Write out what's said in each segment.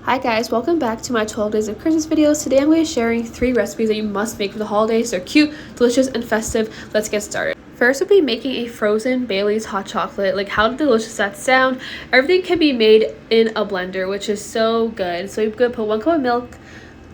Hi guys, welcome back to my 12 days of Christmas videos. Today I'm going to be sharing 3 recipes that you must make for the holidays. They're cute, delicious, and festive. Let's get started. First, we'll be making a frozen Bailey's hot chocolate. Like, how delicious that sound. Everything can be made in a blender, which is so good. So you're going to put 1 cup of milk,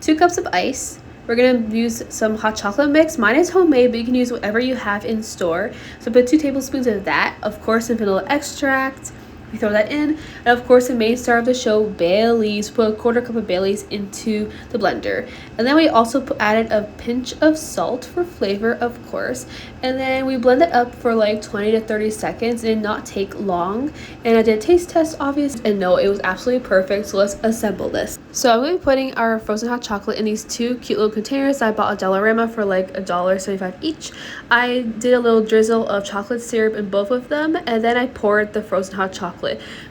2 cups of ice. We're going to use some hot chocolate mix. Mine is homemade, but you can use whatever you have in store. So put 2 tablespoons of that. Of course, some vanilla extract. We throw that in, and of course the main star of the show, Bailey's. Put a 1/4 cup of Bailey's into the blender, and then we also added a pinch of salt for flavor, of course, and then we blend it up for like 20 to 30 seconds. It did not take long, and I did a taste test, obviously, and no, it was absolutely perfect. So let's assemble this. So I'm going to be putting our frozen hot chocolate in these 2 cute little containers. I bought a Dollarama for like $1.75 each. I did a little drizzle of chocolate syrup in both of them, and then I poured the frozen hot chocolate.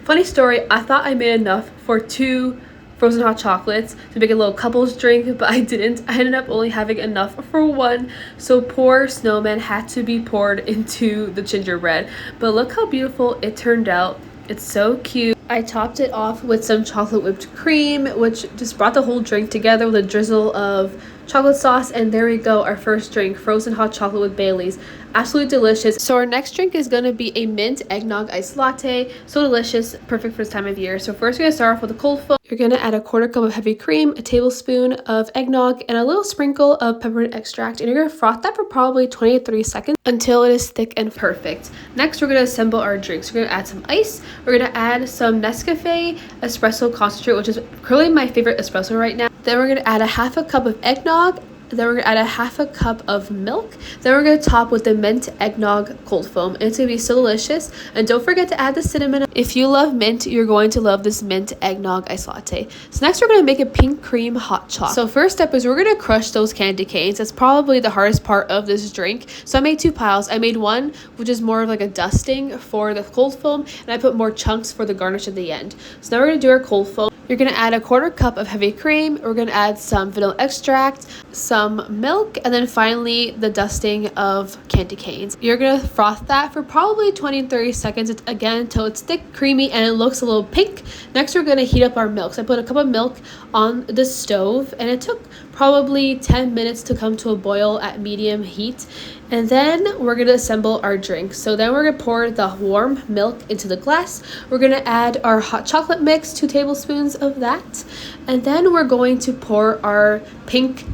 Funny story, I thought I made enough for 2 frozen hot chocolates to make a little couples drink, but I didn't. I ended up only having enough for 1, so poor snowman had to be poured into the gingerbread. But look how beautiful it turned out. It's so cute. I topped it off with some chocolate whipped cream, which just brought the whole drink together with a drizzle of chocolate sauce, and there we go, our first drink, frozen hot chocolate with Bailey's. Absolutely delicious. So our next drink is going to be a mint eggnog iced latte. So delicious, perfect for this time of year. So first we're going to start off with a cold foam. You're going to add a 1/4 cup of heavy cream, a tablespoon of eggnog, and a little sprinkle of peppermint extract, and you're going to froth that for probably 20 to 30 seconds until it is thick and perfect. Next, we're going to assemble our drinks. We're going to add some ice. We're going to add some Nescafe Espresso Concentrate, which is currently my favorite espresso right now. Then we're going to add a 1/2 cup of eggnog. Then we're going to add a 1/2 cup of milk. Then we're going to top with the mint eggnog cold foam. And it's going to be so delicious. And don't forget to add the cinnamon. If you love mint, you're going to love this mint eggnog iced latte. So next we're going to make a pink cream hot chocolate. So first step is we're going to crush those candy canes. That's probably the hardest part of this drink. So I made 2 piles. I made one, which is more of like a dusting for the cold foam. And I put more chunks for the garnish at the end. So now we're going to do our cold foam. You're going to add a 1/4 cup of heavy cream. We're going to add some vanilla extract, some milk, and then finally the dusting of candy canes. You're going to froth that for probably 20 to 30 seconds, again, until it's thick, creamy, and it looks a little pink. Next, we're going to heat up our milk. So I put a cup of milk on the stove, and it took probably 10 minutes to come to a boil at medium heat. And then we're going to assemble our drink. So then we're going to pour the warm milk into the glass. We're going to add our hot chocolate mix, 2 tablespoons of that. And then we're going to pour our pink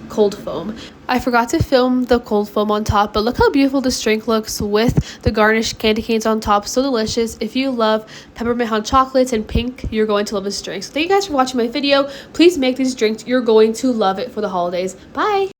cold foam. I forgot to film the cold foam on top, but look how beautiful this drink looks with the garnished candy canes on top. So delicious. If you love peppermint hot chocolates and pink, you're going to love this drink. So thank you guys for watching my video. Please make these drinks. You're going to love it for the holidays. Bye!